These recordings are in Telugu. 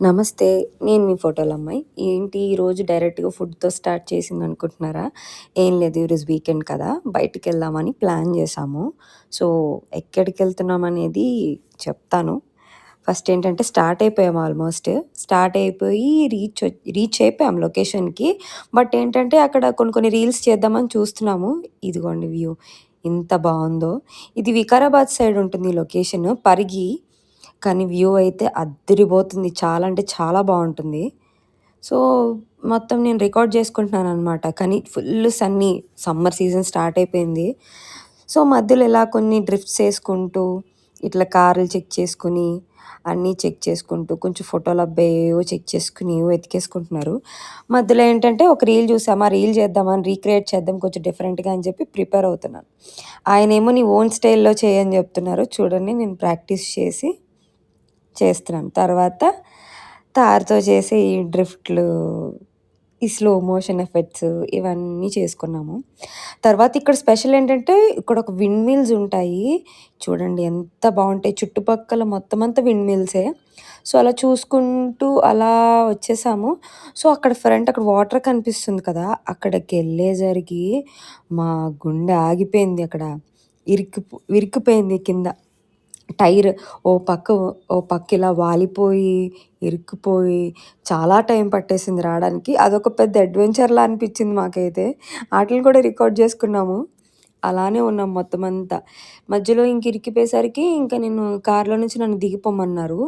నమస్తే. నేను మీ ఫోటోల అమ్మాయి. ఏంటి ఈరోజు డైరెక్ట్‌గా ఫుడ్‌తో స్టార్ట్ చేసిందనుకుంటున్నారా? ఏం లేదు, ఈరోజు వీకెండ్ కదా! బయటికెళ్దామని ప్లాన్ చేశాము. సో, ఎక్కడికెళ్తున్నామనేది చెప్తాను. ఫస్ట్ ఏంటంటే స్టార్ట్ అయిపోయాము ఆల్మోస్ట్. స్టార్ట్ అయిపోయి రీచ్ అయిపోయాం లొకేషన్‌కి. బట్ ఏంటంటే అక్కడ కొన్ని కొన్ని రీల్స్ చేద్దామని చూస్తున్నాము. ఇదిగోండి వ్యూ ఎంత బావుందో! ఇది వికారాబాద్ సైడ్ ఉంటుంది లొకేషన్. పరిగి. కానీ వ్యూ అయితే అద్దిరిపోతుంది. చాలా అంటే చాలా బావుంటుంది. సో, మొత్తం నేను రికార్డ్ చేసుకుంటున్నాననమాట. కానీ full Sunny. Summer season start అయిపోయింది. సో, మధ్యలో ఇలా కొన్ని డ్రిఫ్ట్స్ యేసుకుంటూ, ఇట్లా కార్లు చెక్ చేసుకొని, అన్నీ చెక్ చేసుకుంటూ, కొంచెం ఫోటోలు అబ్బాయి ఏవో చెక్ చేసుకొని, ఏవో ఎతికేసుకుంటున్నారు. మధ్యలో ఏంటంటే ఒక రీల్ చూసాము. ఆ రీల్ చేద్దామని రీక్రియేట్ చేద్దాం కొంచెం డిఫరెంట్‌గా అని చెప్పి ప్రిపేర్ అవుతున్నాను. ఆయనేమో నీ ఓన్ స్టైల్‌లో చెయ్యని చెప్తున్నారు. చూడండి నేను ప్రాక్టీస్ చేస్తున్నాను. తర్వాత తారుతో చేసే ఈ డ్రిఫ్ట్‌లు, ఈ స్లో మోషన్ ఎఫెక్ట్స్ ఇవన్నీ చేసుకున్నాము. తర్వాత ఇక్కడ స్పెషల్ ఏంటంటే ఇక్కడ ఒక విండ్ మిల్స్ ఉంటాయి. చూడండి ఎంత బావుంటాయి. చుట్టుపక్కల మొత్తం అంతా విండ్ మిల్సే. సో, అలా చూసుకుంటూ అలా వచ్చేసాము. సో, అక్కడ ఫ్రంట్ అక్కడ వాటర్ కనిపిస్తుంది కదా! అక్కడికెళ్ళేసరికి మా గుండె ఆగిపోయింది అక్కడ. ఇరుక్కుపోయింది కింద. టైర్ ఓ పక్క ఇలా వాలిపోయి, ఇరుక్కుపోయి చాలా టైం పట్టేసింది రాడానికి. అదొక పెద్ద అడ్వెంచర్‌లా అనిపిచ్చింది మాకైతే. ఆటిలిని కూడా రికార్డ్ చేసుకున్నాము. అలానే ఉన్నాం మొత్తమంతా. మధ్యలో ఇంక ఇరికిపోయేసరికి ఇంక నేను కార్‌లో నుంచి నన్ను దిగిపోమన్నారు.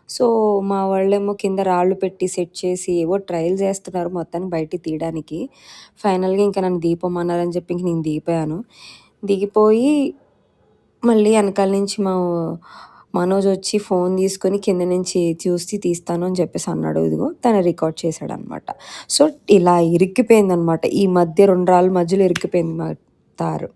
సో, మా వాళ్ళేమో కింద రాళ్ళు పెట్టి సెట్ చేసి ఏవో ట్రయల్స్ ఏస్తున్నారు మొత్తానికి బయటికి తీయడానికి. ఫైనల్‌గా ఇంక నన్ను దిగిపోమన్నారని చెప్పి ఇంక నేను దిగిపోయాను. దిగిపోయి మళ్ళీ ఎనకాల నుంచి మనోజొచ్చి ఫోన్ తీసుకొని కింద నుంచి తీస్తాను అని చెప్పేసి అన్నాడు. ఇదిగో తను రికార్డ్ చేశాడనమాట. సో, ఇలా ఇరుక్కిపోయిందనమాట. ఈ మధ్య 2 రాళ్ళ మధ్యలో ఇరుక్కిపోయింది మా తారు.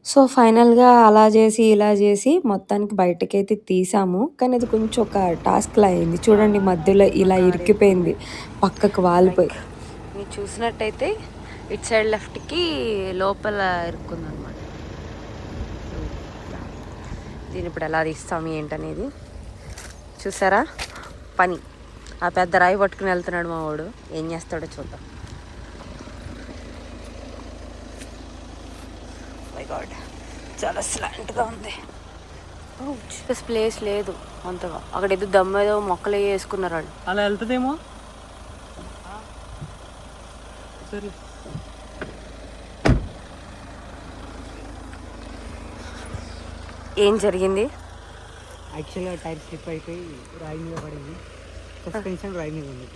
సో, ఫైనల్‌గా అలా చేసి, ఇలా చేసి మొత్తానికి బయటకైతే తీసాము. కానీ అది కొంచెం ఒక టాస్క్‌లా అయింది. చూడండి మధ్యలో ఇలా ఇరుక్కిపోయింది. పక్కకు వాలిపోయి. మీరు చూసినట్టయితే ఇటు సైడ్ లెఫ్ట్‌కి లోపల ఇరుక్కుందనమాట. దీన్ని ఇప్పుడు ఎలా తీస్తాము ఏంటనేది చూసారా? పని ఆ పెద్ద రాయి పట్టుకుని వెళ్తున్నాడు మా వాడు. ఏం చేస్తాడో చూద్దాం. మై గాడ్, చాలా స్లాంట్గా ఉంది. ప్లేస్ లేదు అంతగా. అక్కడ ఏదో దమ్మ ఏదో మొక్కలు వేసుకున్నారు వాళ్ళు. అలా వెళ్తుందేమో. సరే, ఏం జరిగింది? యాక్చువల్గా టైర్ స్లిప్ అయిపోయి రాయి మీద పడింది. సస్పెన్షన్ రాయి మీద ఉంది.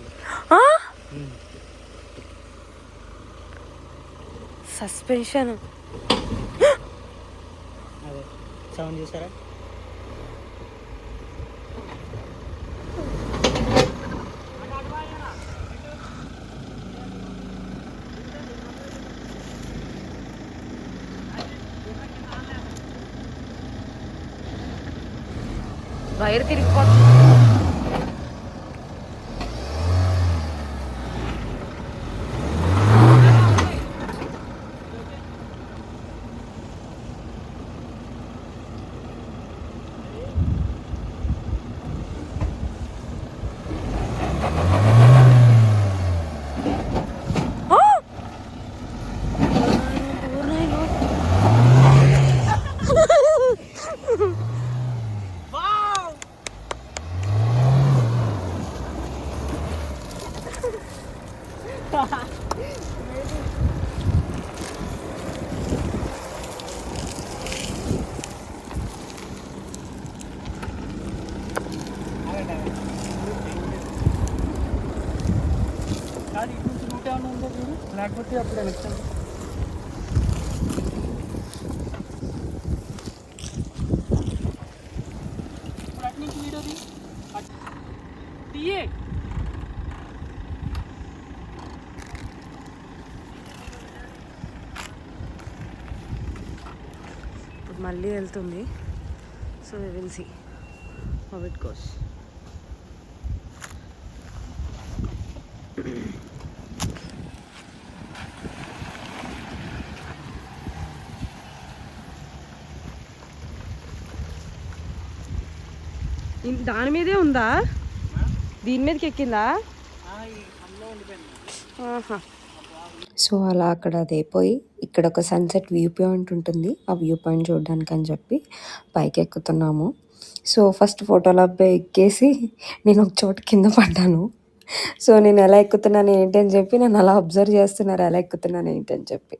సస్పెన్షన్ అదే సౌండ్ చేశారా? వైర్ తిరిగిపోతుంది. కానీ ఇటు నుంచి రూట్ ఏమన్నా ఉందో చూడు, లేకపోతే అప్పుడు వెళ్తాను. ఇప్పుడు అటు నుంచి వీడియో తీయే. ఇప్పుడు మళ్ళీ వెళ్తుంది. So we will see how it goes. దాని మీదే ఉందా? దీని మీదకి ఎక్కిందా? సో అలా అక్కడ అదైపోయి ఇక్కడ ఒక సన్సెట్ వ్యూ పాయింట్ ఉంటుంది. ఆ వ్యూ పాయింట్ చూడడానికి అని చెప్పి పైకి ఎక్కుతున్నాము. సో ఫస్ట్ ఫోటోల అబ్బాయి ఎక్కేసి నేను ఒక చోట కింద పడ్డాను. సో నేను ఎలా ఎక్కుతున్నాను ఏంటి అని చెప్పి నన్ను అలా అబ్జర్వ్ చేస్తున్నారు, ఎలా ఎక్కుతున్నాను ఏంటి అని చెప్పి.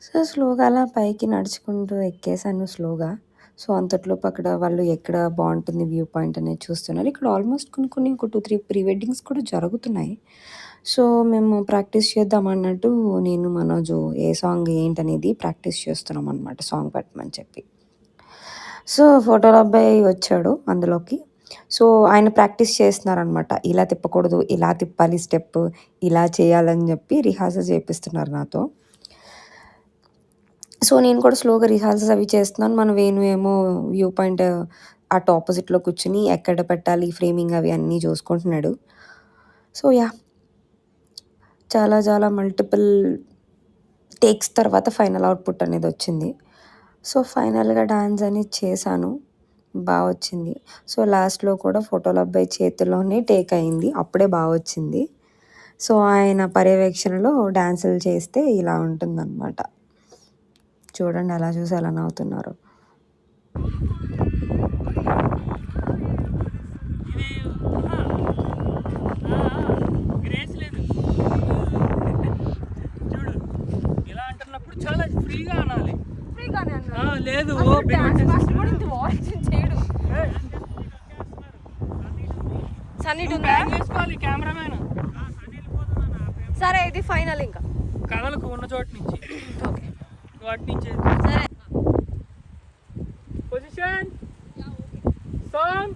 సో స్లోగా అలా పైకి నడుచుకుంటూ ఎక్కేసాను స్లోగా. సో అంతట్లోపు అక్కడ వాళ్ళు ఎక్కడ బాగుంటుంది వ్యూ పాయింట్ అనేది చూస్తున్నారు. ఇక్కడ ఆల్మోస్ట్ కొన్ని ఒక 2-3 ప్రీ వెడ్డింగ్స్ కూడా జరుగుతున్నాయి. సో మేము ప్రాక్టీస్ చేద్దాం అన్నట్టు నేను మనోజు ఏ సాంగ్ ఏంటనేది ప్రాక్టీస్ చేస్తున్నాం అనమాట, సాంగ్ పెట్టమని చెప్పి. సో ఫోటోల అబ్బాయి వచ్చాడు అందులోకి. సో ఆయన ప్రాక్టీస్ చేస్తున్నారనమాట. ఇలా తిప్పకూడదు, ఇలా తిప్పాలి స్టెప్, ఇలా చేయాలని చెప్పి రిహార్సల్ చేపిస్తున్నారు నాతో. సో నేను కూడా స్లోగా రిహార్సల్స్ అవి చేస్తున్నాను. మన వేణు ఏమో వ్యూ పాయింట్ అటు ఆపోజిట్లో కూర్చుని ఎక్కడ పెట్టాలి ఫ్రేమింగ్ అవి అన్నీ చూసుకుంటున్నాడు. సో చాలా మల్టిపుల్ టేక్స్ తర్వాత ఫైనల్ అవుట్పుట్ అనేది వచ్చింది. సో ఫైనల్గా డాన్స్ అనేది చేశాను, బాగా వచ్చింది. సో లాస్ట్లో కూడా ఫోటోల అబ్బాయి చేతిలోనే టేక్ అయింది, అప్పుడే బాగా వచ్చింది. సో ఆయన పర్యవేక్షణలో డాన్సులు చేస్తే ఇలా ఉంటుందన్నమాట. చూడండి అలా చూసి ఎలా నవ్వుతున్నారు. చాలా ఫ్రీగా అనాలి. లేదు చేసుకోవాలి కెమెరామ్యాన్. సరే ఇది ఫైనల్ ఇంకా కథలకు ఉన్న చోటు నుంచి ఓకే వాటి నుంచి సరే పొజిషన్ సాంగ్.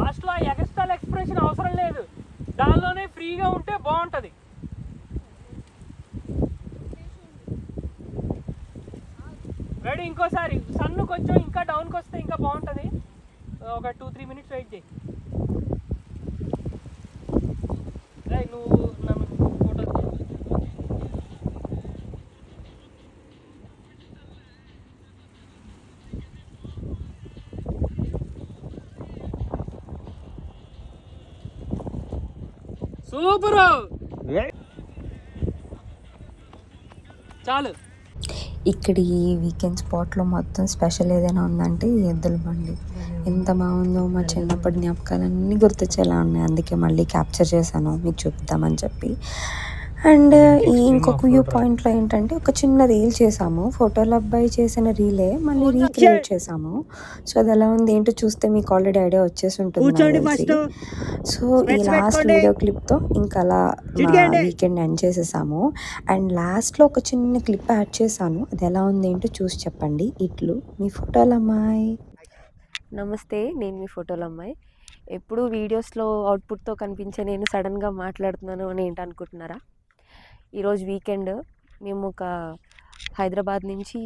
లాస్ట్లో ఎక్స్ట్రా ఎక్స్ప్రెషన్ అవసరం లేదు, దానిలోనే ఫ్రీగా ఉంటే బాగుంటుంది. రెడీ, ఇంకోసారి సన్ను కొంచెం ఇంకా డౌన్కి వస్తే ఇంకా బాగుంటుంది. ఒక 2-3 మినిట్స్ వెయిట్ చేయి. నువ్వు నన్ను ఫోటో సూపరు, చాలు. ఇక్కడ ఈ వీకెండ్ స్పాట్లో మొత్తం స్పెషల్ ఏదైనా ఉందంటే ఈ ఎద్దుల బండి. ఎంత బాగుందో, మా చిన్నప్పటి జ్ఞాపకాలన్నీ గుర్తొచ్చేలా ఉన్నాయి. అందుకే మళ్ళీ క్యాప్చర్ చేశాను మీకు చూపిద్దామని చెప్పి. అండ్ ఈ ఇంకొక వ్యూ పాయింట్లో ఏంటంటే ఒక చిన్న రీల్ చేసాము. ఫోటోల అబ్బాయి చేసిన రీలే మళ్ళీ రీక్రియేట్ చేసాము. సో అది ఎలా ఉంది ఏంటో చూస్తే మీకు ఆల్రెడీ ఐడియా వచ్చేసి ఉంటుంది. సో ఈ లాస్ట్ వీడియో క్లిప్తో ఇంకా అలా వీకెండ్ ఎండ్ చేసేసాము. అండ్ లాస్ట్లో ఒక చిన్న క్లిప్ యాడ్ చేశాను, అది ఎలా ఉంది ఏంటో చూసి చెప్పండి. ఇట్లు మీ ఫోటోల అమ్మాయి. నమస్తే, నేను మీ ఫోటోల అమ్మాయి. ఎప్పుడు వీడియోస్లో అవుట్పుట్తో కనిపించే నేను సడన్గా మాట్లాడుతున్నాను అని ఏంటనుకుంటున్నారా? ఈరోజు వీకెండ్ మేము ఒక హైదరాబాద్ నుంచి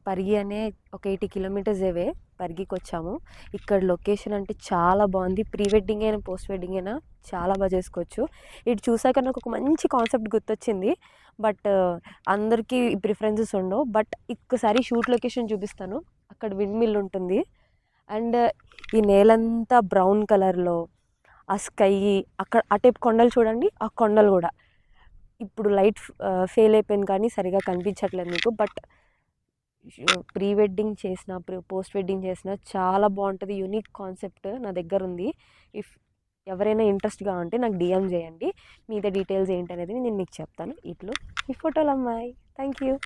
పరిగి అనే ఒక 80 కిలోమీటర్స్ అవే పరిగికి వచ్చాము. ఇక్కడ లొకేషన్ అంటే చాలా బాగుంది. ప్రీ వెడ్డింగ్ అయినా పోస్ట్ వెడ్డింగ్ అయినా చాలా బాగా చేసుకోవచ్చు. ఇటు చూసాక నాకు ఒక మంచి కాన్సెప్ట్ గుర్తొచ్చింది. బట్ అందరికీ ప్రిఫరెన్సెస్ ఉండవు. బట్ ఒక్కసారి షూట్ లొకేషన్ చూపిస్తాను. అక్కడ విండ్ మిల్ ఉంటుంది అండ్ ఈ నేలంతా బ్రౌన్ కలర్లో, ఆ స్కై అక్కడ అటేపు కొండలు చూడండి, ఆ కొండలు కూడా ఇప్పుడు లైట్ ఫెయిల్ అయిపోయింది కానీ సరిగా కనిపించట్లేదు మీకు. బట్ ప్రీ వెడ్డింగ్ చేసిన పోస్ట్ వెడ్డింగ్ చేసిన చాలా బాగుంటుంది. యూనిక్ కాన్సెప్ట్ నా దగ్గర ఉంది. ఇఫ్ ఎవరైనా ఇంట్రెస్ట్గా ఉంటే నాకు డిఎం చేయండి, మీద డీటెయిల్స్ ఏంటనేది నేను మీకు చెప్తాను. ఇట్లు ఈ ఫోటోలు అమ్మాయి. Thank you.